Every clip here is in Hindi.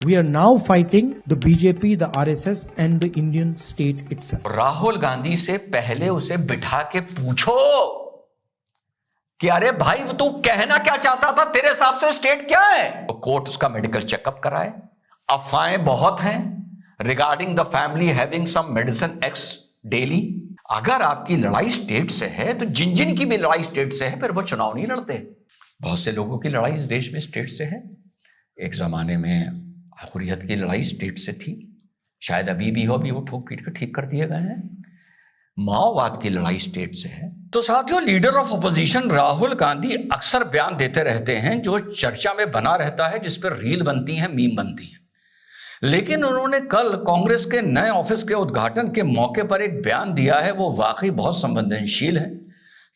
We are now fighting the BJP, the RSS and the Indian state itself. Rahul Gandhi से पहले उसे बिठा के पूछो कि अरे भाई तू कहना क्या चाहता था, तेरे हिसाब से स्टेट क्या है। तो कोर्ट उसका मेडिकल चेकअप कराए। अफवाहें बहुत हैं regarding the family having some medicine X daily. अगर आपकी लड़ाई स्टेट से है तो जिन जिन की भी लड़ाई स्टेट से है फिर वो चुनाव नहीं लड़ते। बहुत से लोगों की लड़ाई इस देश में स्टेट से है। एक जमाने में हुर्रियत की लड़ाई स्टेट से थी, शायद अभी भी हो, अभी वो ठोक पीट कर ठीक कर दिए गए हैं। माओवाद की लड़ाई स्टेट से है। तो साथियों, leader of opposition Rahul Gandhi अक्सर बयान देते रहते हैं जो चर्चा में बना रहता है, जिस पर रील बनती हैं, मीम बनती हैं। लेकिन उन्होंने कल कांग्रेस के नए ऑफिस के उद्घाटन के मौके पर एक बयान दिया है, वो वाकई बहुत संवेदनशील है,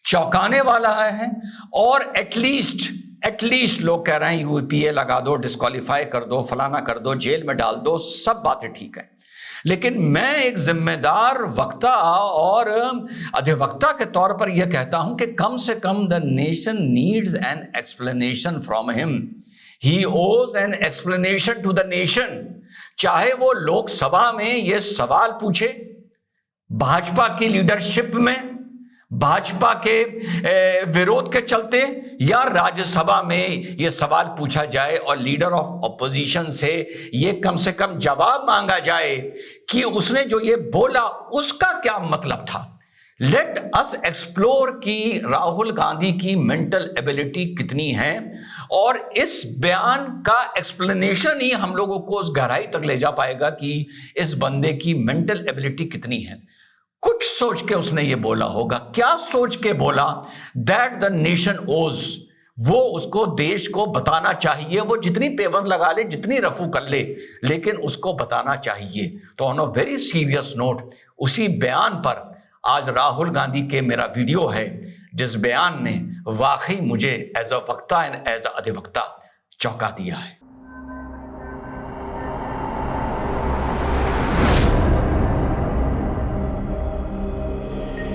चौंकाने वाला है। और एटलीस्ट लोग कह रहे हैं यूपीए लगा दो, डिस्क्वालीफाई कर दो, फलाना कर दो, जेल में डाल दो, सब बातें ठीक है। लेकिन मैं एक जिम्मेदार वक्ता और अधिवक्ता के तौर पर यह कहता हूं कि कम से come the nation needs an explanation from him. He owes an explanation to the nation. चाहे वो लोकसभा में यह सवाल पूछे, भाजपा की लीडरशिप में, भाजपा के विरोध के चलते, या राज्यसभा में यह सवाल पूछा जाए और लीडर ऑफ ऑपोजिशन से यह कम से कम जवाब मांगा जाए कि उसने जो ये बोला उसका क्या मतलब था। लेट अस एक्सप्लोर कि राहुल गांधी की मेंटल एबिलिटी कितनी है, और इस बयान का एक्सप्लेनेशन ही हम लोगों को उस गहराई तक ले जा पाएगा कि इस बंदे की मेंटल एबिलिटी कितनी है। कुछ सोच के उसने ये बोला होगा। क्या सोच के बोला? दैट द नेशन ओज। वो उसको, देश को बताना चाहिए, वो जितनी पेवन लगा ले, जितनी रफू कर ले, लेकिन उसको बताना चाहिए। तो on a very serious note, उसी बयान पर आज राहुल गांधी के मेरा वीडियो है, जिस बयान ने वाकई मुझे एज अ वक्ता एंड एज अ अधिवक्ता चौंका दिया है।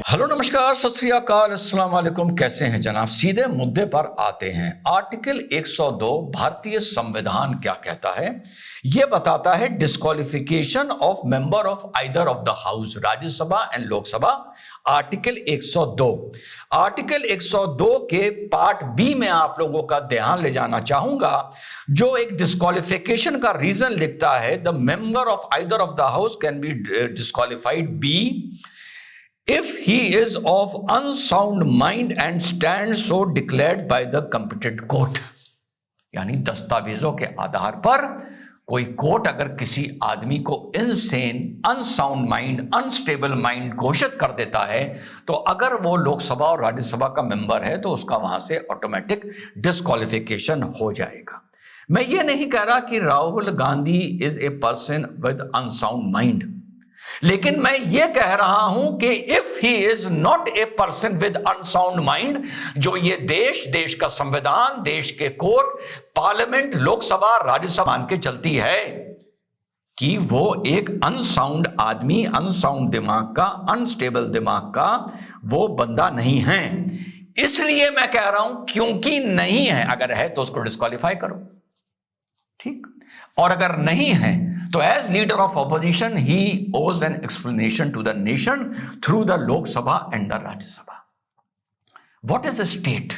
हेलो, नमस्कार, सत श्री अकाल, अस्सलाम वालेकुम। कैसे हैं जनाब? सीधे मुद्दे पर आते हैं। आर्टिकल 102 भारतीय संविधान क्या कहता है? यह बताता है disqualification of member of either of the house, Rajya Sabha and Lok Sabha. Article 102। Article 102 के पार्ट बी में आप लोगों का ध्यान ले जाना चाहूंगा, जो एक डिस्क्वालिफिकेशन का रीजन लिखता है, the member of either of the House can be disqualified be if he is of unsound mind and stands so declared by the competent court। यानी दस्तावेजों के आधार पर कोई कोर्ट अगर किसी आदमी को insane, unsound mind, unstable mind घोषित कर देता है, तो अगर वो लोकसभा और राज्यसभा का मेंबर है तो उसका वहां से ऑटोमेटिक डिस्क्वालिफिकेशन हो जाएगा। मैं ये नहीं कह रहा कि Rahul Gandhi is a person with unsound mind, लेकिन मैं यह कह रहा हूं कि if he is not a person with unsound mind, जो ये देश का संविधान, देश के कोर्ट, पार्लियामेंट, लोकसभा, राज्यसभा मान के चलती है कि वो एक अनसाउंड आदमी, अनसाउंड दिमाग का, अनस्टेबल दिमाग का वो बंदा नहीं है। इसलिए मैं कह रहा हूं क्योंकि नहीं है, अगर है तो उसको डिस्क्वालीफाई करो, ठीक। और अगर नहीं है तो as leader of opposition he owes an explanation to the nation through the Lok Sabha and the Rajya Sabha. What is a state?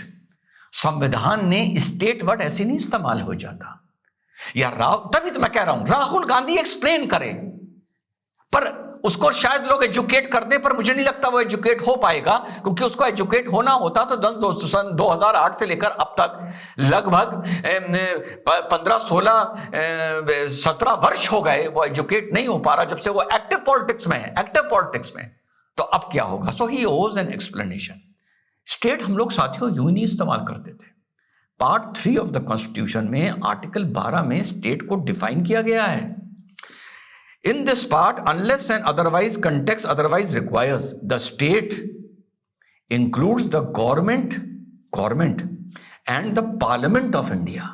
संविधान ने स्टेट वर्ड ऐसे नहीं इस्तेमाल हो जाता। या तभी तो मैं कह रहा हूं राहुल गांधी एक्सप्लेन करे, पर उसको शायद लोग एजुकेट कर दे, पर मुझे नहीं लगता वो एजुकेट हो पाएगा, क्योंकि उसको एजुकेट होना होता तो सन 2008 से लेकर अब तक लगभग 15, 16, 17 वर्ष हो गए वो एजुकेट नहीं हो पा रहा, जब से वो एक्टिव पॉलिटिक्स में है, एक्टिव पॉलिटिक्स में। तो अब क्या होगा? सो ही ओज एन एक्सप्लेनेशन। स्टेट हम लोग साथियों यूं नहीं इस्तेमाल करते थे। पार्ट 3 ऑफ द कॉन्स्टिट्यूशन में आर्टिकल 12 में स्टेट को डिफाइन किया गया है। In this part, unless and otherwise context otherwise requires, the state includes the government and the Parliament of India।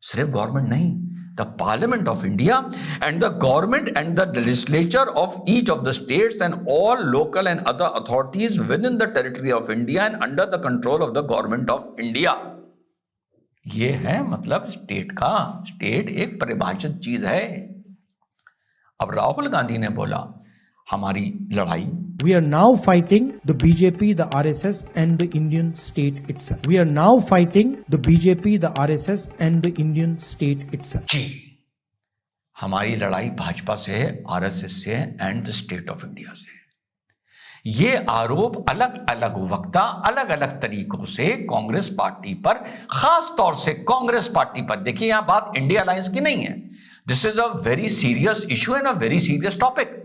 सिर्फ गवर्नमेंट नहीं, the Parliament of India and the government and the legislature of each of the states and all local and other authorities within the territory of India and under the control of the government of India। ये है मतलब स्टेट का। स्टेट एक परिभाषित चीज है। अब राहुल गांधी ने बोला हमारी लड़ाई, We are now fighting the BJP, the RSS, and the Indian state itself. We are now fighting the BJP, the RSS, and the Indian state itself. जी, हमारी लड़ाई भाजपा से है, आरएसएस से है and the state of India से है। ये आरोप अलग अलग वक्ता अलग अलग तरीकों से कांग्रेस पार्टी पर, खास तौर से कांग्रेस पार्टी पर, देखिए यहां बात इंडिया अलायंस की नहीं है। This is a very serious issue and a very serious topic.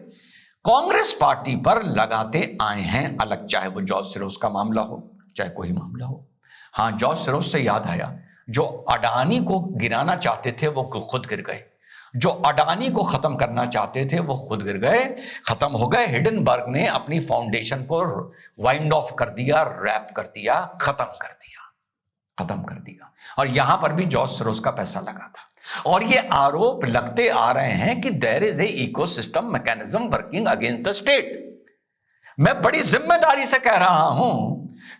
Congress party पर लगाते आए हैं अलग, चाहे वो जॉर्ज सोरोस का मामला हो, चाहे कोई मामला हो। हां, जॉर्ज सोरोस से याद आया, जो अडानी को गिराना चाहते थे वो खुद गिर गए, जो अडानी को खत्म करना चाहते थे वो खुद गिर गए, खत्म हो गए। हिडनबर्ग ने अपनी फाउंडेशन को वाइंड ऑफ कर दिया, रैप कर दिया, खत्म कर दिया। और यहां पर भी जॉर्ज सोरोस का पैसा लगा था। और ये आरोप लगते आ रहे हैं कि there is a ecosystem mechanism working against the state. मैं बड़ी जिम्मेदारी से कह रहा हूं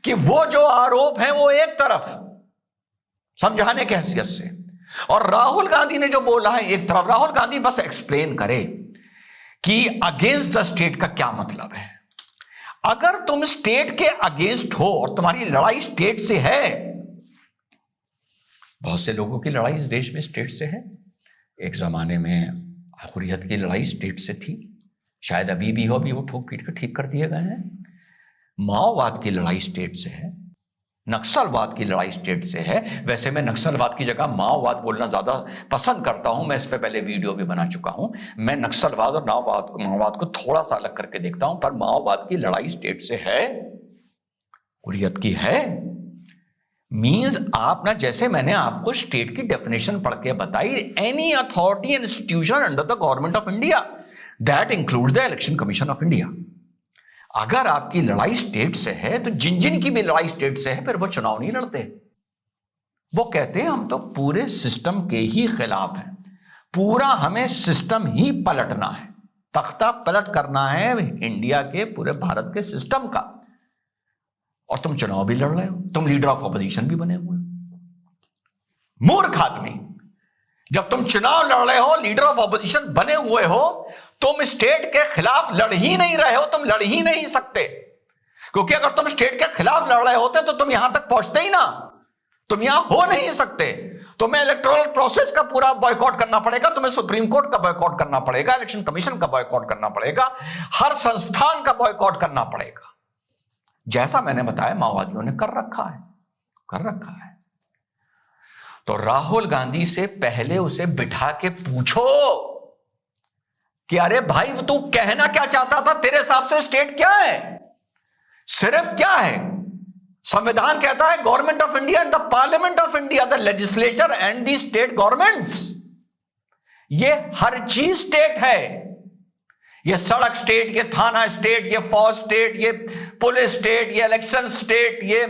कि वो जो आरोप है वो एक तरफ समझाने की हैसियत से, और राहुल गांधी ने जो बोला है एक तरफ। राहुल गांधी बस एक्सप्लेन करे कि अगेंस्ट द स्टेट का क्या मतलब है। अगर तुम स्टेट के अगेंस्ट हो और तुम्हारी लड़ाई स्टेट से है, बहुत से लोगों की लड़ाई इस देश में स्टेट से है। एक जमाने में हुर्रियत की लड़ाई स्टेट से थी, शायद अभी भी हो, अभी वो ठोक पीट कर ठीक कर दिए गए हैं। माओवाद की लड़ाई स्टेट से है, नक्सलवाद की लड़ाई स्टेट से है। वैसे मैं नक्सलवाद की जगह माओवाद बोलना ज्यादा पसंद करता हूं, मैं इस पे पहले वीडियो भी बना चुका हूं। मैं नक्सलवाद और माओवाद को थोड़ा सा अलग करके देखता हूं, पर माओवाद की लड़ाई स्टेट से है, हुर्रियत की है। मींस आप ना, जैसे मैंने आपको स्टेट की डेफिनेशन पढ़ के बताई, any authority and institution under the government of India, that includes the election commission of India. अगर आपकी लड़ाई स्टेट से है तो जिन की भी लड़ाई स्टेट से है, फिर वो चुनाव नहीं लड़ते। वो कहते हैं हम तो पूरे सिस्टम के ही खिलाफ हैं, पूरा हमें सिस्टम ही पलटना है, तख्ता पलट करना है इंडिया के, पूरे भारत के सिस्टम का। और तुम चुनाव भी लड़ रहे हो, तुम लीडर ऑफ ऑपोजिशन भी बने हुए हो। मूर्ख आदमी, जब तुम चुनाव लड़ रहे हो, लीडर ऑफ ऑपोजिशन बने हुए हो, तुम स्टेट के खिलाफ लड़ ही नहीं रहे हो, तुम लड़ ही नहीं सकते। क्योंकि अगर तुम स्टेट के खिलाफ लड़ रहे होते तो तुम यहां तक पहुंचते ही ना, तुम यहां हो नहीं सकते। तुम्हें इलेक्टोरल प्रोसेस का पूरा बॉयकॉट करना पड़ेगा, तुम्हें सुप्रीम कोर्ट का बॉयकॉट करना पड़ेगा, इलेक्शन कमीशन का बॉयकॉट करना पड़ेगा, हर संस्थान का बॉयकॉट करना पड़ेगा, जैसा मैंने बताया माओवादियों ने कर रखा है। तो राहुल गांधी से पहले उसे बिठा के पूछो कि अरे भाई तू कहना क्या चाहता था, तेरे हिसाब से स्टेट क्या है, सिर्फ क्या है। संविधान कहता है government of India and the parliament of India, the legislature and the state governments. ये हर चीज स्टेट है। ये सड़क स्टेट, ये थाना स्टेट, ये फौज स्टेट, ये पुलिस स्टेट, ये इलेक्शन स्टेट, ये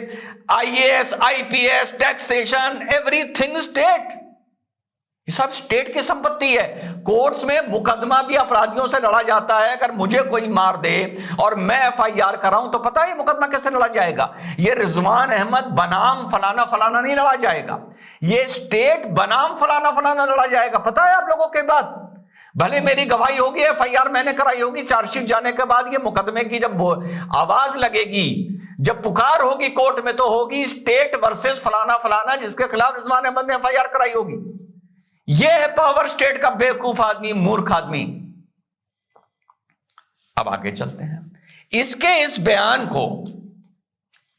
IAS, IPS, taxation, everything state. ये सब स्टेट की संपत्ति है। कोर्ट्स में मुकदमा भी अपराधियों से लड़ा जाता है। अगर मुझे कोई मार दे और मैं एफआईआर कराऊं तो पता है ये मुकदमा कैसे लड़ा जाएगा? ये रिजवान अहमद बनाम फलाना फलाना नहीं लड़ा जाएगा, ये स्टेट बनाम फलाना फलाना लड़ा जाएगा। पता है आप लोगों के बात, भले मेरी गवाही होगी, एफआईआर मैंने कराई होगी, चार्जशीट जाने के बाद ये मुकदमे की जब आवाज लगेगी, जब पुकार होगी कोर्ट में, तो होगी स्टेट वर्सेस फलाना फलाना, जिसके खिलाफ रिजवान अहमद ने एफआईआर कराई होगी। ये है पावर स्टेट का बेवकूफ आदमी, मूर्ख आदमी। अब आगे चलते हैं। इसके इस बयान को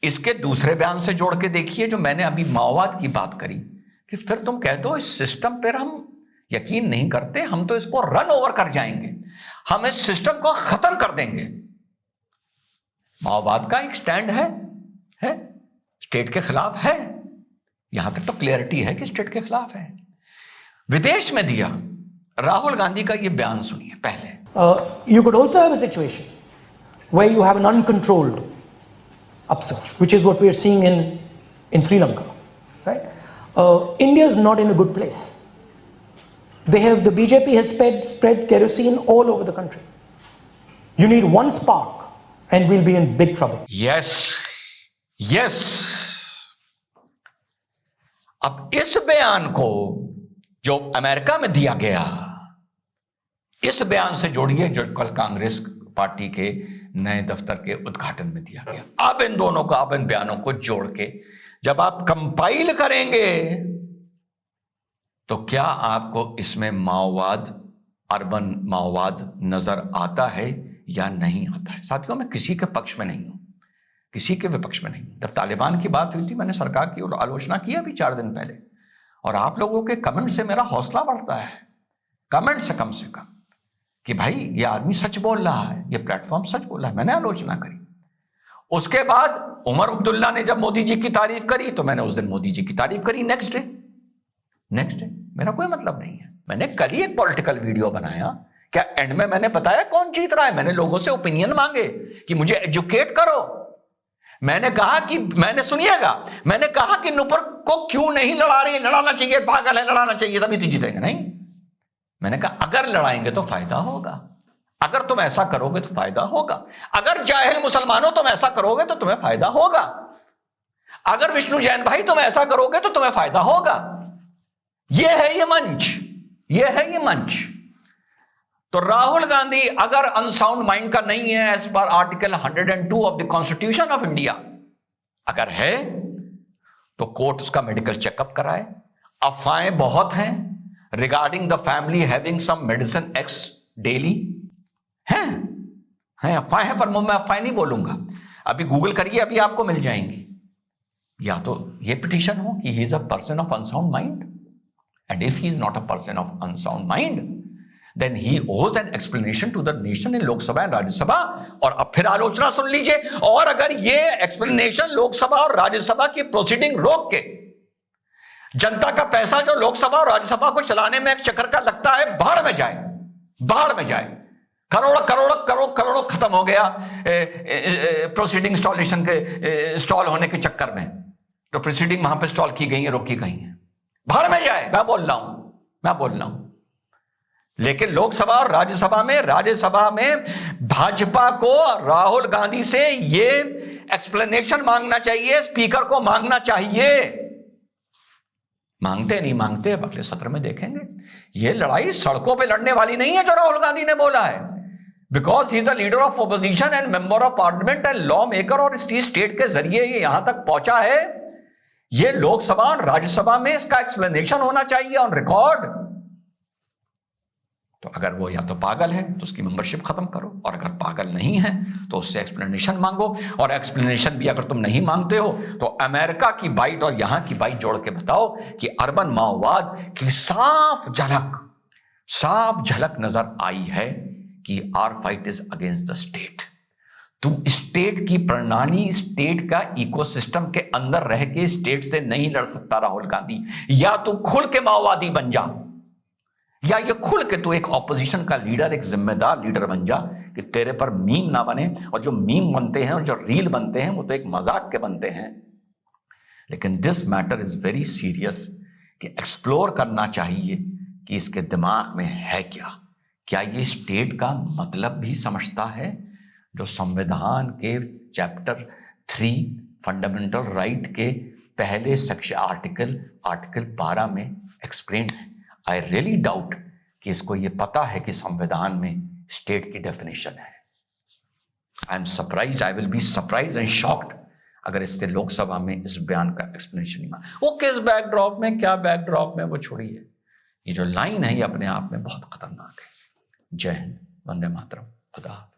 इसके दूसरे बयान से जोड़ के देखिए, जो मैंने अभी माओवाद की बात करी, कि फिर तुम कह दो इस सिस्टम पर हम यकीन नहीं करते, हम तो इसको रन ओवर कर जाएंगे, हम इस सिस्टम को खत्म कर देंगे। माओवाद का एक स्टैंड है स्टेट के खिलाफ है, यहां तक तो क्लियरिटी है कि स्टेट के खिलाफ है। विदेश में दिया राहुल गांधी का यह बयान सुनिए पहले। You could also have a situation where you have an uncontrolled upsurge, which is what we are seeing in Sri Lanka, right? India is not in a good place. The BJP has spread kerosene all over the country. You need one spark and we'll be in big trouble. Yes. अब इस बयान को जो अमेरिका में दिया गया, इस बयान से जोड़िए जो कल कांग्रेस पार्टी के नए दफ्तर के उद्घाटन में दिया गया। अब इन दोनों को, अब इन बयानों को जोड़ के जब आप कंपाइल करेंगे तो क्या आपको इसमें माओवाद, अर्बन माओवाद नजर आता है या नहीं आता है? साथियों, मैं किसी के पक्ष में नहीं हूं, किसी के विपक्ष में नहीं। जब तालिबान की बात हुई थी, मैंने सरकार की आलोचना की अभी 4 दिन पहले, और आप लोगों के कमेंट से मेरा हौसला बढ़ता है, कमेंट से कम कि भाई ये आदमी सच बोल रहा है, ये प्लेटफॉर्म सच बोल रहा है। मैंने आलोचना करी। उसके बाद उमर अब्दुल्ला ने जब मोदी जी की तारीफ करी तो मैंने उस दिन मोदी जी की तारीफ करी। नेक्स्ट डे मेरा कोई मतलब नहीं है। मैंने कल ही एक पॉलिटिकल वीडियो बनाया, क्या एंड में मैंने बताया कौन जीत रहा है? मैंने लोगों से ओपिनियन मांगे कि मुझे एजुकेट करो। मैंने कहा कि, मैंने सुनिएगा, मैंने कहा कि नुपुर को क्यों नहीं लड़ा रही, लड़ाना चाहिए, पागल है, लड़ाना चाहिए तभी तो जीतेंगे। नहीं, मैंने कहा अगर लड़ाएंगे तो फायदा होगा, अगर तुम ऐसा करोगे तो फायदा होगा, अगर जाहिल मुसलमानों तुम ऐसा करोगे तो तुम्हें फायदा होगा, अगर विष्णु जैन भाई तुम ऐसा करोगे तो तुम्हें फायदा होगा। यह है ये मंच, यह है ये मंच। तो राहुल गांधी अगर अनसाउंड माइंड का नहीं है as per article 102 of the constitution of India, अगर है तो कोर्ट उसका मेडिकल चेकअप कराए। अफवाहें बहुत हैं regarding the family having some medicine X daily, हैं अफवाहें, पर मैं अफवाहें नहीं बोलूंगा। अभी गूगल करिए, अभी आपको मिल जाएंगी। या तो ये पिटीशन हो कि he is a person of unsound mind, and if he is not a person of unsound mind then he owes an explanation to the nation in Lok Sabha and Rajya Sabha. और अब फिर आलोचना सुन लीजिए, और अगर ये एक्सप्लेनेशन लोकसभा और राज्यसभा की प्रोसीडिंग रोक के जनता का पैसा जो लोकसभा और राज्यसभा को चलाने में एक चक्कर का लगता है, बाढ़ में जाए, बाढ़ में जाए। करोड़ों खत्म हो गया प्रोसीडिंग इंस्टॉलेशन के स्टॉल होने के चक्कर में। तो प्रोसीडिंग वहां पे स्टॉल की गई है, रोकी गई है, बाढ़ में जाए। मैं बोल रहा हूं। लेकिन लोकसभा और राज्यसभा में भाजपा को राहुल गांधी से ये एक्सप्लेनेशन मांगना चाहिए, स्पीकर को मांगना चाहिए। मांगते नहीं मांगते, अगले सत्र में देखेंगे। ये लड़ाई सड़कों पे लड़ने वाली नहीं है जो राहुल गांधी ने बोला है, because he is the leader of opposition and member of parliament and law maker, और स्टेट के जरिए ये यहां तक पहुंचा है। ये लोकसभा और राज्यसभा में इसका एक्सप्लेनेशन होना चाहिए ऑन रिकॉर्ड। तो अगर वो या तो पागल है तो उसकी मेंबरशिप खत्म करो, और अगर पागल नहीं है तो उससे एक्सप्लेनेशन मांगो। और एक्सप्लेनेशन भी अगर तुम नहीं मांगते हो तो अमेरिका की बाइट और यहां की बाइट जोड़ के बताओ कि अर्बन माओवाद की साफ झलक नजर आई है कि our fight is against the state. तुम स्टेट की प्रणाली, स्टेट का इकोसिस्टम के अंदर रह के स्टेट से नहीं लड़ सकता राहुल गांधी। या तू खुल के माओवादी बन जा, या ये खुल के तू एक ऑपोजिशन का लीडर, एक जिम्मेदार लीडर बन जा, कि तेरे पर मीम ना बने। और जो मीम बनते हैं और जो रील बनते हैं वो तो एक मजाक के बनते हैं। लेकिन this matter is very serious, कि एक्सप्लोर करना चाहिए कि इसके दिमाग में है क्या ये स्टेट का मतलब भी समझता है, जो संविधान के चैप्टर 3 फंडामेंटल राइट के पहले सेक्शन आर्टिकल 12 में एक्सप्लेन है। आई रियली डाउट कि इसको ये पता है कि संविधान में स्टेट की डेफिनेशन है। I am surprise, I will be surprise and shocked अगर इससे लोकसभा में इस बयान का एक्सप्लेनेशन नहीं मांगा। वो किस बैकड्रॉप में, क्या बैकड्रॉप में, वो छोड़िए। ये जो लाइन है ये अपने आप में बहुत खतरनाक है। जय हिंद, वंदे मातरम, खुदा।